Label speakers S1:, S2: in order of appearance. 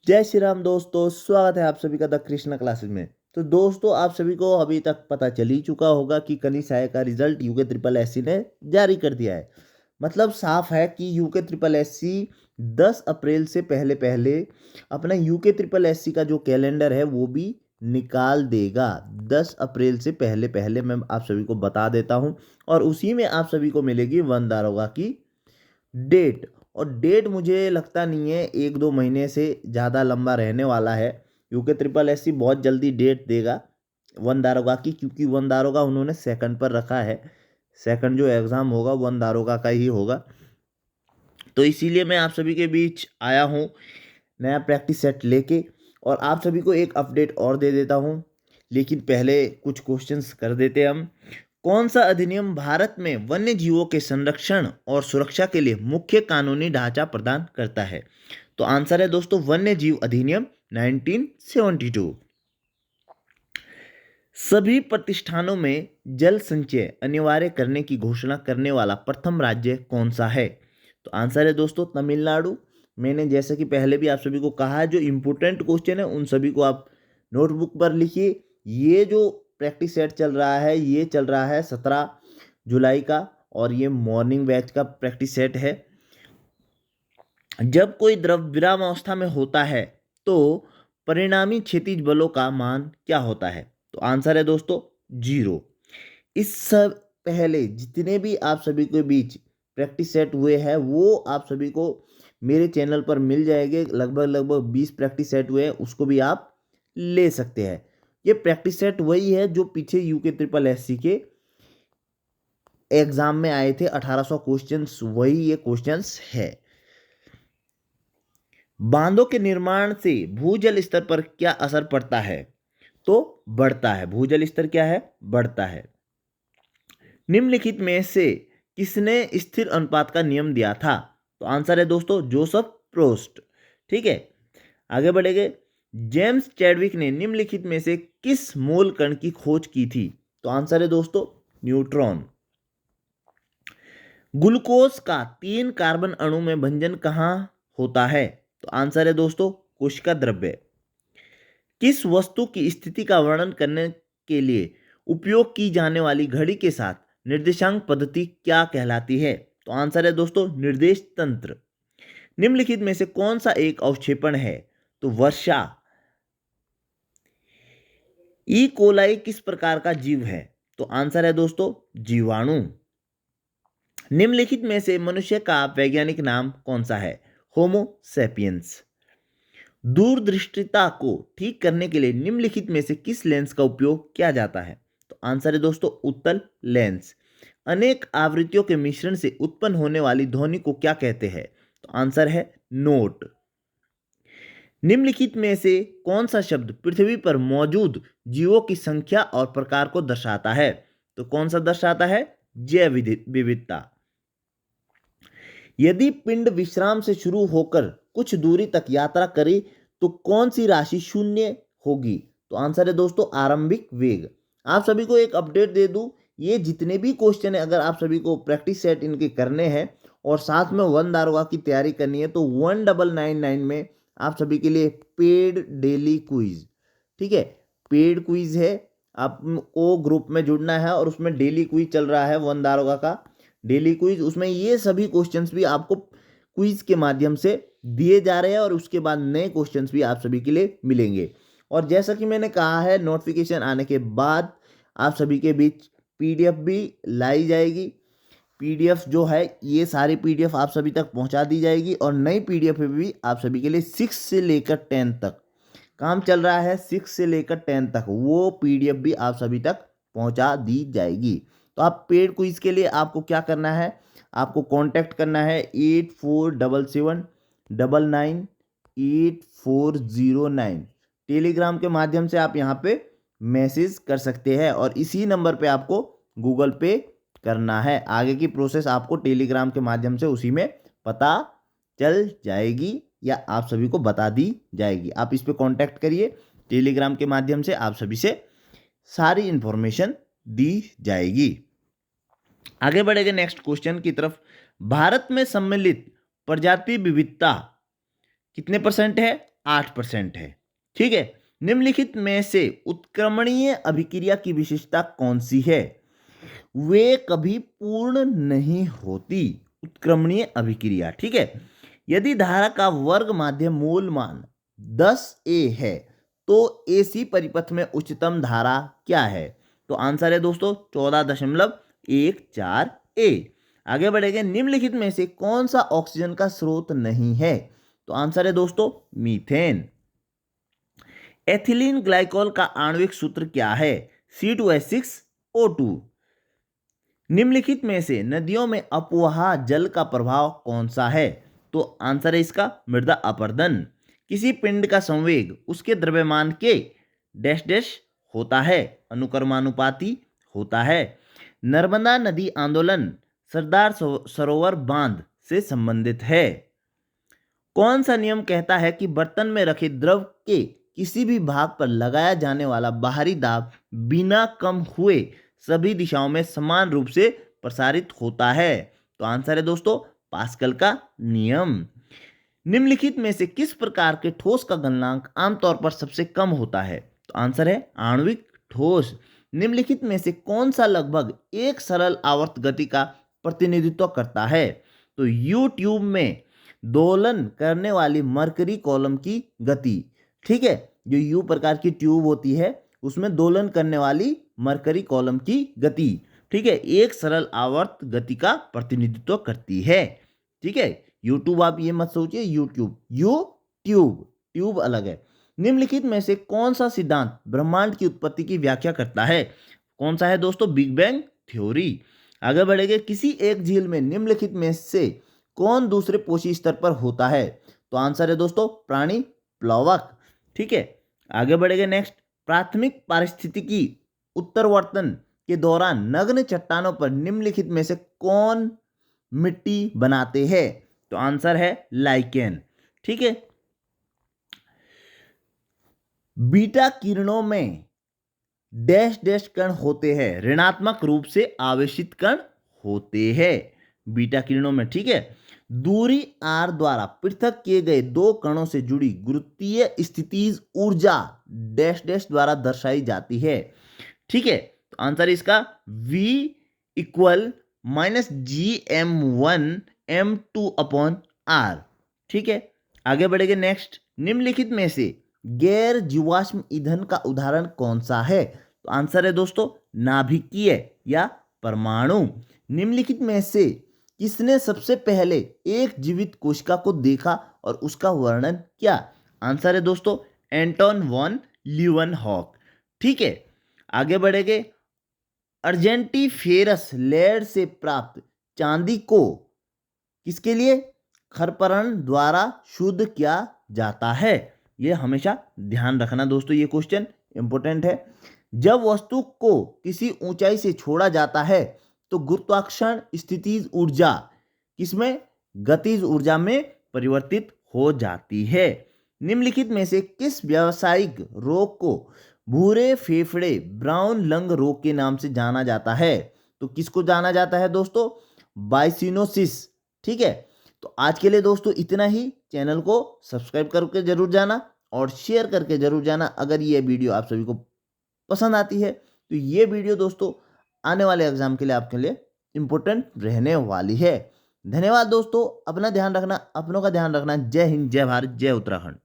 S1: जय श्री राम दोस्तों, स्वागत है आप सभी का द कृष्णा क्लासेस में। तो दोस्तों, आप सभी को अभी तक पता चल ही चुका होगा कि कनिष्ठ का रिजल्ट यूके ट्रिपल एससी ने जारी कर दिया है। मतलब साफ है कि यूके ट्रिपल एससी 10 अप्रैल से पहले पहले अपना यूके ट्रिपल एससी का जो कैलेंडर है वो भी निकाल देगा। 10 अप्रैल से पहले पहले मैं आप सभी को बता देता हूँ, और उसी में आप सभी को मिलेगी वन दारोगा की डेट। और डेट मुझे लगता नहीं है 1-2 महीने से ज़्यादा लंबा रहने वाला है। यूके ट्रिपल एससी बहुत जल्दी डेट देगा वन दारोगा की, क्योंकि वन दारोगा उन्होंने सेकंड पर रखा है। सेकंड जो एग्ज़ाम होगा वन दारोगा का ही होगा। तो इसीलिए मैं आप सभी के बीच आया हूँ नया प्रैक्टिस सेट लेके, और आप सभी को एक अपडेट और दे देता हूँ। लेकिन पहले कुछ क्वेश्चंस कर देते हैं हम। कौन सा अधिनियम भारत में वन्य जीवों के संरक्षण और सुरक्षा के लिए मुख्य कानूनी ढांचा प्रदान करता है? तो आंसर है दोस्तों वन्य जीव अधिनियम 1972। सभी प्रतिष्ठानों में जल संचय अनिवार्य करने की घोषणा करने वाला प्रथम राज्य कौन सा है? तो आंसर है दोस्तों तमिलनाडु। मैंने जैसे कि पहले भी आप सभी को कहा है, जो इम्पोर्टेंट क्वेश्चन है उन सभी को आप नोटबुक पर लिखिए। ये जो प्रैक्टिस सेट चल रहा है ये चल रहा है 17 जुलाई का, और ये मॉर्निंग बैच का प्रैक्टिस सेट है। जब कोई द्रव विरामावस्था में होता है तो परिणामी क्षैतिज बलों का मान क्या होता है? तो आंसर है दोस्तों 0। इस सब पहले जितने भी आप सभी के बीच प्रैक्टिस सेट हुए हैं वो आप सभी को मेरे चैनल पर मिल जाएंगे। लगभग लगभग 20 प्रैक्टिस सेट हुए हैं, उसको भी आप ले सकते हैं। ये प्रैक्टिस सेट वही है जो पीछे यूके ट्रिपल एससी के एग्जाम में आए थे। 1800 क्वेश्चंस, वही ये क्वेश्चंस है। बांधों के निर्माण से भूजल स्तर पर क्या असर पड़ता है? तो बढ़ता है। भूजल स्तर क्या है? बढ़ता है। निम्नलिखित में से किसने स्थिर अनुपात का नियम दिया था? तो आंसर है दोस्तों जोसेफ प्रोस्ट। ठीक है, आगे बढ़ेंगे। जेम्स चैडविक ने निम्नलिखित में से किस मूल कण की खोज की थी? तो आंसर है दोस्तों न्यूट्रॉन। ग्लूकोज का 3 कार्बन अणु में भंजन कहाँ होता है? तो आंसर है दोस्तों कोशिका द्रव्य। किस वस्तु की स्थिति का वर्णन करने के लिए उपयोग की जाने वाली घड़ी के साथ निर्देशांक पद्धति क्या कहलाती है? तो आंसर है दोस्तों निर्देश तंत्र। निम्नलिखित में से कौन सा एक अवक्षेपण है? तो वर्षा। ई कोलाई किस प्रकार का जीव है? तो आंसर है दोस्तों जीवाणु। निम्नलिखित में से मनुष्य का वैज्ञानिक नाम कौन सा है? होमो सेपियंस। दूरदृष्टिता को ठीक करने के लिए निम्नलिखित में से किस लेंस का उपयोग किया जाता है? तो आंसर है दोस्तों उत्तल लेंस। अनेक आवृत्तियों के मिश्रण से उत्पन्न होने वाली ध्वनि को क्या कहते हैं? तो आंसर है नोट। निम्नलिखित में से कौन सा शब्द पृथ्वी पर मौजूद जीवों की संख्या और प्रकार को दर्शाता है? तो कौन सा दर्शाता है? जैव विविधता। यदि पिंड विश्राम से शुरू होकर कुछ दूरी तक यात्रा करे तो कौन सी राशि शून्य होगी? तो आंसर है दोस्तों आरंभिक वेग। आप सभी को एक अपडेट दे दूं, ये जितने भी क्वेश्चन है अगर आप सभी को प्रैक्टिस सेट इनके करने हैं और साथ में वन दारोगा की तैयारी करनी है तो 1999 में आप सभी के लिए पेड डेली क्विज, ठीक है, पेड क्विज है। आपको ग्रुप में जुड़ना है और उसमें डेली क्विज चल रहा है वन दारोगा का डेली क्विज। उसमें ये सभी क्वेश्चंस भी आपको क्विज के माध्यम से दिए जा रहे हैं और उसके बाद नए क्वेश्चंस भी आप सभी के लिए मिलेंगे। और जैसा कि मैंने कहा है नोटिफिकेशन आने के बाद आप सभी के बीच पीडीएफ भी लाई जाएगी। पीडीएफ जो है ये सारी पीडीएफ आप सभी तक पहुंचा दी जाएगी, और नई पीडीएफ भी आप सभी के लिए 6 से लेकर 10 तक काम चल रहा है। 6 से लेकर 10 तक वो पीडीएफ भी आप सभी तक पहुंचा दी जाएगी। तो आप पेड क्विज के लिए आपको क्या करना है? आपको कांटेक्ट करना है 8477998409। टेलीग्राम के माध्यम से आप यहाँ पे मैसेज कर सकते हैं, और इसी नंबर पे आपको गूगल पे करना है। आगे की प्रोसेस आपको टेलीग्राम के माध्यम से उसी में पता चल जाएगी या आप सभी को बता दी जाएगी। आप इस पे कांटेक्ट करिए, टेलीग्राम के माध्यम से आप सभी से सारी इंफॉर्मेशन दी जाएगी। आगे बढ़ेंगे नेक्स्ट क्वेश्चन की तरफ। भारत में सम्मिलित प्रजाति विविधता कितने परसेंट है? 8% है। ठीक है, निम्नलिखित में से उत्क्रमणीय अभिक्रिया की विशेषता कौन सी है? वे कभी पूर्ण नहीं होती, उत्क्रमणीय अभिक्रिया। ठीक है, यदि धारा का वर्ग माध्य मूल मान 10A है तो AC परिपथ में उच्चतम धारा क्या है? तो आंसर है दोस्तों 14.14A। आगे बढ़ेंगे, निम्नलिखित में से कौन सा ऑक्सीजन का स्रोत नहीं है? तो आंसर है दोस्तों मीथेन। एथिलीन ग्लाइकोल का आणविक सूत्र क्या है? C2H6O2। निम्नलिखित में से नदियों में अपवाह जल का प्रभाव कौन सा है? तो आंसर है इसका मृदा अपरदन। किसी पिंड का संवेग उसके द्रव्यमान के डैश डैश होता है, अनुक्रमानुपाती होता है। नर्मदा नदी आंदोलन सरदार सरोवर बांध से संबंधित है। कौन सा नियम कहता है कि बर्तन में रखे द्रव के किसी भी भाग पर लगाया जाने वाला बाहरी दाब बिना कम हुए सभी दिशाओं में समान रूप से प्रसारित होता है? तो आंसर है दोस्तों पास्कल का नियम। निम्नलिखित में से किस प्रकार के ठोस का गलनांक आमतौर पर सबसे कम होता है? तो आंसर है आणविक ठोस। निम्नलिखित में से कौन सा लगभग एक सरल आवर्त गति का प्रतिनिधित्व करता है? तो यू ट्यूब में दोलन करने वाली मरकरी कॉलम की गति। ठीक है, जो यू प्रकार की ट्यूब होती है उसमें दोलन करने वाली मरकरी कॉलम की गति, ठीक है, एक सरल आवर्त गति का प्रतिनिधित्व करती है। ठीक है, यूट्यूब आप ये मत सोचिए यूट्यूब, यू ट्यूब, ट्यूब अलग है। निम्नलिखित में से कौन सा सिद्धांत ब्रह्मांड की उत्पत्ति की व्याख्या करता है? कौन सा है दोस्तों? Big bang theory. आगे बढ़ेंगे, किसी एक झील में निम्नलिखित में से कौन दूसरे पोषी स्तर पर होता है? तो आंसर है दोस्तों प्राणी प्लवक। ठीक है, आगे बढ़ेंगे नेक्स्ट, प्राथमिक पारिस्थितिकी उत्तरवर्तन के दौरान नग्न चट्टानों पर निम्नलिखित में से कौन मिट्टी बनाते हैं? तो आंसर है लाइकेन। ठीक है, बीटा किरणों में डैश डैश कण होते हैं, ऋणात्मक रूप से आवेशित कण होते हैं बीटा किरणों में। ठीक है, दूरी r द्वारा पृथक किए गए दो कणों से जुड़ी गुरुत्वीय स्थितिज ऊर्जा डैश डैश द्वारा दर्शाई जाती है। ठीक है, तो आंसर इसका V इक्वल -GM1m2/r। ठीक है, आगे बढ़ेंगे नेक्स्ट, निम्नलिखित में से गैर जीवाश्म ईंधन का उदाहरण कौन सा है? तो आंसर है दोस्तों नाभिकीय या परमाणु। निम्नलिखित में से किसने सबसे पहले एक जीवित कोशिका को देखा और उसका वर्णन किया? आंसर है दोस्तों एंटोन वॉन ल्यूवेनहॉक। ठीक है, आगे बढ़ेंगे, अर्जेंटीफेरस लेड से प्राप्त चांदी को किसके लिए खरपरण द्वारा शुद्ध किया जाता है? यह हमेशा ध्यान रखना दोस्तों, ये क्वेश्चन इंपॉर्टेंट है। जब वस्तु को किसी ऊंचाई से छोड़ा जाता है तो गुरुत्वाकर्षण स्थितिज ऊर्जा किसमें? गतिज ऊर्जा में परिवर्तित हो जाती है। निम्नलिखित में से किस व्यावसायिक रोग को भूरे फेफड़े ब्राउन लंग रोग के नाम से जाना जाता है? तो किसको जाना जाता है दोस्तों? बाइसिनोसिस। ठीक है, तो आज के लिए दोस्तों इतना ही। चैनल को सब्सक्राइब करके जरूर जाना और शेयर करके जरूर जाना अगर ये वीडियो आप सभी को पसंद आती है। तो ये वीडियो दोस्तों आने वाले एग्जाम के लिए आपके लिए इंपॉर्टेंट रहने वाली है। धन्यवाद दोस्तों, अपना ध्यान रखना, अपनों का ध्यान रखना। जय हिंद, जय भारत, जय उत्तराखंड।